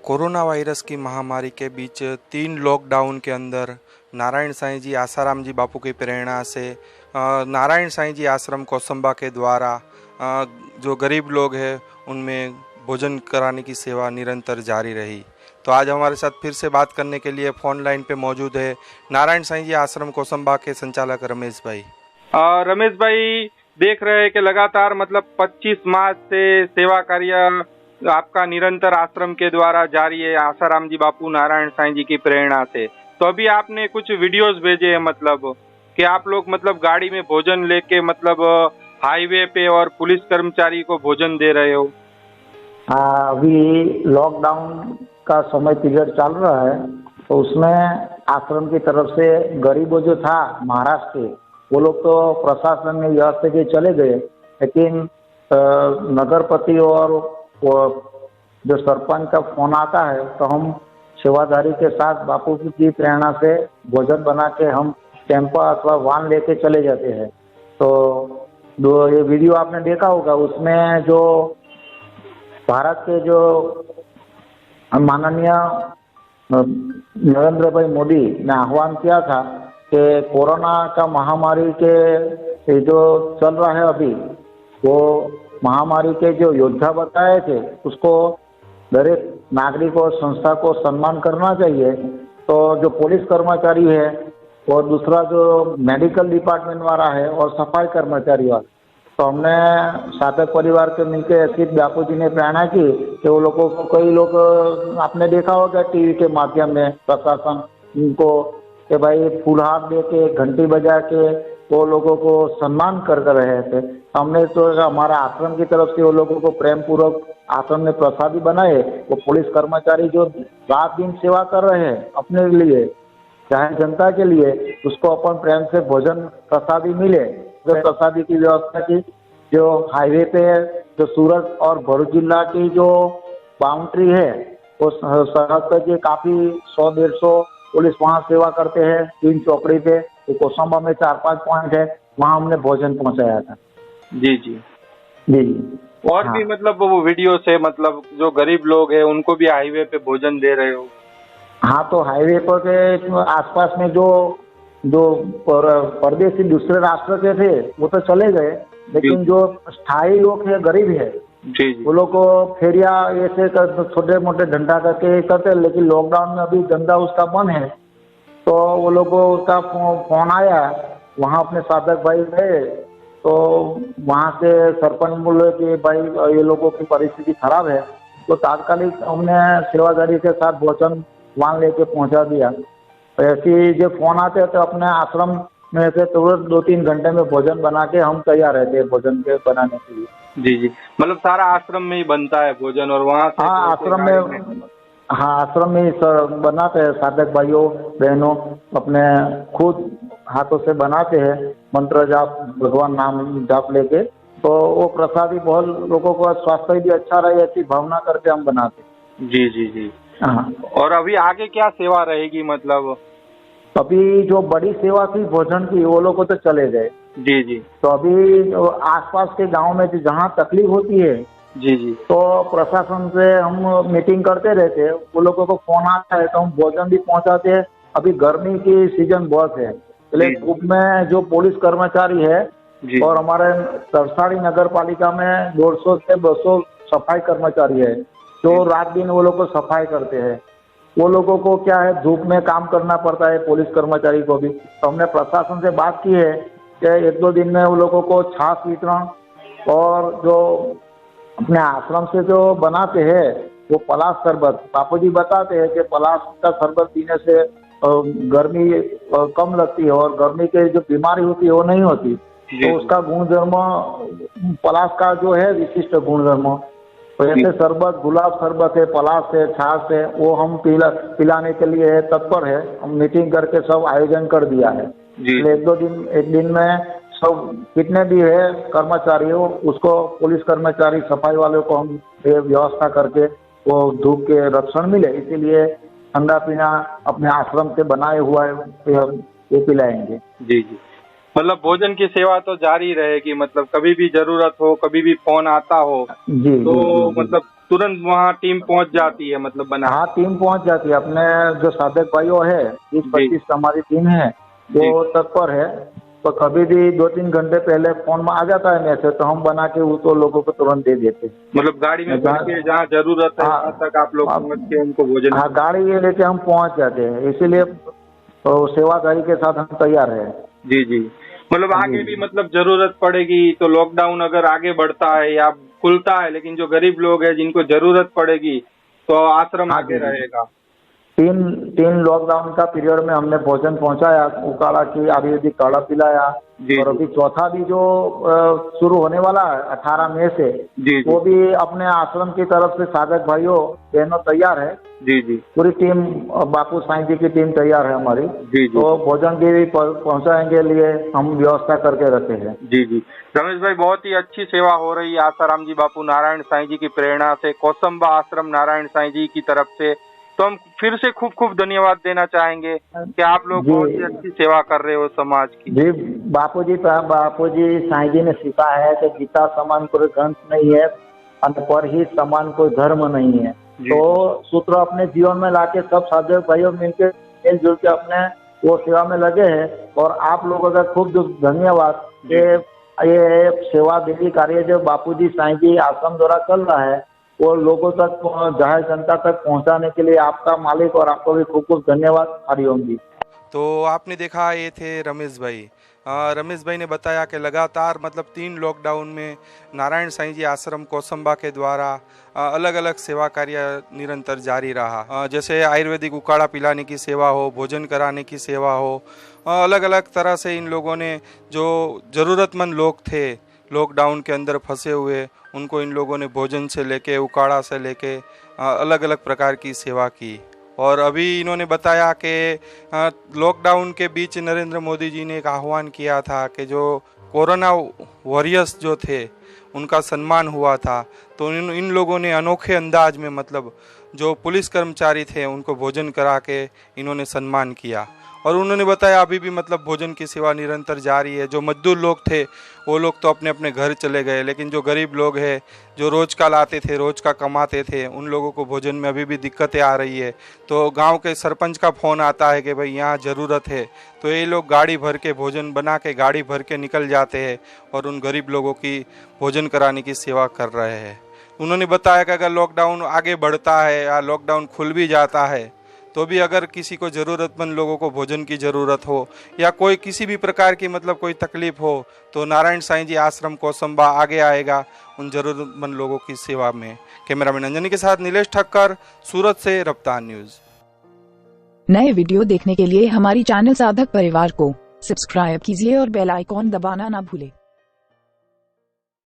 Corona virus की महामारी के बीच 3 लॉकडाउन के अंदर नारायण साईं जी आसाराम जी बापू की प्रेरणा से नारायण साईं जी आश्रम कोसंबा के द्वारा जो गरीब लोग हैं उनमें भोजन कराने की सेवा निरंतर जारी रही। तो आज हमारे साथ फिर से बात करने के लिए फ़ोन लाइन पे मौजूद है नारायण साईं जी आश्रम कोसंबा के संचालक रमेश भाई। रमेश भाई, देख रहे हैं कि लगातार मतलब 25 मार्च से सेवा कार्य आपका निरंतर आश्रम के द्वारा जारी है, आसाराम जी बापू नारायण साईं जी की प्रेरणा से। तो अभी आपने कुछ वीडियोस भेजे हैं, मतलब कि आप लोग मतलब गाड़ी में भोजन लेके मतलब हाईवे पे और पुलिस कर्मचारी को भोजन दे रहे हो। हाँ, अभी लॉकडाउन का समय पीरियड चल रहा है, तो उसमें आश्रम की तरफ से गरीबों जो था महाराष्ट्र के, वो लोग तो प्रशासन ने यह से कि चले गए, लेकिन नगरपति और वो जो सरपंच का फोन आता है तो हम सेवादारी के साथ बापू की प्रेरणा से भोजन बना के हम टेम्पो अथवा वाहन लेके चले जाते हैं। तो ये वीडियो आपने देखा होगा, उसमें जो भारत के जो माननीय नरेंद्र भाई मोदी ने आह्वान किया था कि कोरोना का महामारी के जो चल रहा है अभी, वो महामारी के जो योद्धा बताए थे उसको दरेक नागरिक और संस्था को सम्मान करना चाहिए। तो जो पुलिस कर्मचारी है और दूसरा जो मेडिकल डिपार्टमेंट वाला है और सफाई कर्मचारी वाला, तो हमने साधक परिवार के मिलकर ऐसी बापू जी ने प्रेरणा की कि वो लोगों को, कई लोग आपने देखा होगा टीवी के माध्यम में प्रशासन उनको कि भाई फूलहार दे के घंटी बजा के वो लोगों को सम्मान कर रहे थे। हमने तो हमारा आश्रम की तरफ से वो लोगों को प्रेम पूर्वक आश्रम में प्रसादी बनाए। वो पुलिस कर्मचारी जो रात दिन सेवा कर रहे हैं अपने लिए, चाहे जनता के लिए, उसको अपन प्रेम से भोजन प्रसादी मिले, तो प्रसादी की व्यवस्था की। जो हाईवे पे जो सूरत और भरूच जिला की जो बाउंड्री है, वो सरहद पे जो काफी 100-150 पुलिस वहाँ सेवा करते हैं। 3 चौकड़ी पे कोसंबा में 4-5 पॉइंट है, वहाँ हमने भोजन पहुँचाया था। जी जी जी जी। और हाँ। भी मतलब वो वीडियो से मतलब जो गरीब लोग हैं उनको भी हाईवे पे भोजन दे रहे हो। हाँ, तो हाईवे पर के आसपास में जो जो परदेसी दूसरे राष्ट्र के थे वो तो चले गए, लेकिन जो स्थायी लोग है, गरीब है, जी जी वो लोग को फेरिया ऐसे छोटे मोटे धंधा करके करते, लेकिन लॉकडाउन में अभी धंधा उसका बंद है। तो वो लोग को उसका फोन आया, वहाँ अपने साधक भाई गए, तो वहाँ से सरपंच बोले कि भाई ये लोगों की परिस्थिति खराब है, तो तात्कालिक हमने सेवादारी के साथ भोजन वाहन लेके पहुँचा दिया। तो ऐसी जो फोन आते हैं तो अपने आश्रम में से तुरंत 2-3 घंटे में भोजन बना के हम तैयार रहते हैं भोजन के बनाने के लिए। जी जी, मतलब सारा आश्रम में ही बनता है भोजन और वहाँ से हाँ, आश्रम में, हाँ आश्रम में ही सर बनाते हैं, साधक भाइयों बहनों अपने खुद हाथों से बनाते हैं, मंत्र जाप भगवान नाम जाप लेके। तो वो प्रसादी बहुत लोगों को स्वास्थ्य भी अच्छा रहे, ऐसी भावना करके हम बनाते हैं। जी जी जी। हाँ। और अभी आगे क्या सेवा रहेगी मतलब? अभी जो बड़ी सेवा थी भोजन की, वो लोग तो चले गए। जी जी। तो अभी आसपास के गांव में जहाँ तकलीफ होती है, जी जी, तो प्रशासन से हम मीटिंग करते रहते हैं, वो लोगों को फोन आता है तो हम भोजन भी पहुंचाते हैं। अभी गर्मी की सीजन बहुत है, इसलिए धूप में जो पुलिस कर्मचारी है जी और हमारे तरसाड़ी नगर पालिका में 150 से 200 सफाई कर्मचारी है, जो रात दिन वो लोग को सफाई करते हैं। वो लोगों को क्या है, धूप में काम करना पड़ता है, पुलिस कर्मचारी को भी। तो हमने प्रशासन से बात की है कि 1-2 दिन में वो लोगों को छाछ वितरण और जो अपने आश्रम से जो बनाते हैं वो पलाश शरबत, बापू जी बताते हैं कि पलाश का शरबत पीने से गर्मी कम लगती है और गर्मी के जो बीमारी होती है वो नहीं होती। तो उसका गुणधर्म पलाश का जो है विशिष्ट गुणधर्म, तो ऐसे शरबत, गुलाब शरबत है, पलाश है, छाछ है, वो हम पिलाने के लिए तत्पर है। हम मीटिंग करके सब आयोजन कर दिया है। एक दिन में सब कितने भी है कर्मचारी हो, उसको पुलिस कर्मचारी सफाई वालों को हम व्यवस्था करके वो धूप के रक्षण मिले, इसीलिए ठंडा पीना अपने आश्रम से बनाए हुआ है ये पिलाएंगे। जी जी, मतलब भोजन की सेवा तो जारी रहेगी, मतलब कभी भी जरूरत हो, कभी भी फोन आता हो जी, तो जी, जी, मतलब तुरंत वहाँ टीम पहुँच जाती है मतलब बना। हाँ, टीम पहुंच जाती है। अपने जो साधक भाइयों है 20-25 हमारी टीम है वो तत्पर है। तो कभी भी 2-3 घंटे पहले फोन में आ जाता है मैसेज, तो हम बना के वो तो लोगों को तुरंत दे देते हैं। मतलब गाड़ी में भर के जहाँ जरूरत है वहाँ तक आप लोग पहुँच के उनको भोजन। हाँ, गाड़ी ये लेके हम पहुंच जाते हैं, इसीलिए तो सेवादारी के साथ हम तैयार है। जी जी। मतलब आगे भी मतलब जरूरत पड़ेगी तो लॉकडाउन अगर आगे बढ़ता है या खुलता है, लेकिन जो गरीब लोग हैं जिनको जरूरत पड़ेगी तो आश्रम आगे रहेगा। तीन लॉकडाउन का पीरियड में हमने भोजन पहुंचाया, उकाड़ा की आयुर्वेदिक काढ़ा पिलाया। और अभी चौथा भी जो शुरू होने वाला है 18 मई से, वो भी अपने आश्रम की तरफ से साधक भाइयों बहनों तैयार है। जी जी। पूरी टीम, बापू साईं जी की टीम तैयार है हमारी। जी जी। तो भोजन भी पहुंचाएंगे लिए हम व्यवस्था करके रखे हैं। जी जी। रमेश भाई, बहुत ही अच्छी सेवा हो रही है आसाराम जी बापू नारायण साईं जी की प्रेरणा से, कौसंबा आश्रम नारायण साईं जी की तरफ से। तो हम फिर से खूब खूब धन्यवाद देना चाहेंगे कि आप लोग बहुत ही अच्छी सेवा कर रहे हो समाज की। जी, बापूजी साईं जी ने सिखाया है कि गीता समान कोई ग्रंथ नहीं है, अनपढ़ ही समान कोई धर्म नहीं है। तो सूत्र अपने जीवन में लाके सब साधक भाइयों मिलकर मिलजुल के अपने वो सेवा में लगे हैं। और आप लोगों का खूब धन्यवाद कि ये सेवा देवी कार्य जो बापूजी साईं जी आश्रम द्वारा चल रहा है वो लोगों तक, जाहिर जनता तक पहुंचाने के लिए आपका मालिक और आपको भी खूब खूब धन्यवाद। हरिओम जी। तो आपने देखा, ये थे रमेश भाई। रमेश भाई ने बताया कि लगातार मतलब 3 लॉकडाउन में नारायण साईं जी आश्रम कौसंबा के द्वारा अलग अलग सेवा कार्य निरंतर जारी रहा। जैसे आयुर्वेदिक उकाड़ा पिलाने की सेवा हो, भोजन कराने की सेवा हो, अलग अलग तरह से इन लोगों ने जो ज़रूरतमंद लोग थे लॉकडाउन के अंदर फंसे हुए, उनको इन लोगों ने भोजन से लेके उकाड़ा से लेके अलग अलग प्रकार की सेवा की। और अभी इन्होंने बताया कि लॉकडाउन के बीच नरेंद्र मोदी जी ने एक आह्वान किया था कि जो कोरोना वॉरियर्स जो थे उनका सम्मान हुआ था। तो इन लोगों ने अनोखे अंदाज में मतलब जो पुलिस कर्मचारी थे उनको भोजन करा के इन्होंने सम्मान किया। और उन्होंने बताया अभी भी मतलब भोजन की सेवा निरंतर जारी है। जो मजदूर लोग थे वो लोग तो अपने अपने घर चले गए, लेकिन जो गरीब लोग हैं जो रोज का लाते थे, रोज का कमाते थे, उन लोगों को भोजन में अभी भी दिक्कतें आ रही है। तो गांव के सरपंच का फ़ोन आता है कि भाई यहाँ ज़रूरत है, तो ये लोग गाड़ी भर के भोजन बना के गाड़ी भर के निकल जाते हैं और उन गरीब लोगों की भोजन कराने की सेवा कर रहे हैं। उन्होंने बताया कि अगर लॉकडाउन आगे बढ़ता है या लॉकडाउन खुल भी जाता है तो भी अगर किसी को ज़रूरतमंद लोगों को भोजन की ज़रूरत हो या कोई किसी भी प्रकार की मतलब कोई तकलीफ़ हो तो नारायण साईं जी आश्रम कौसंबा आगे आएगा उन ज़रूरतमंद लोगों की सेवा में। कैमरामैन अंजनी के साथ नीलेश ठक्कर, सूरत से रफ्तार न्यूज़। नए वीडियो देखने के लिए हमारी चैनल साधक परिवार को सब्सक्राइब कीजिए और बेल आइकॉन दबाना ना भूलें।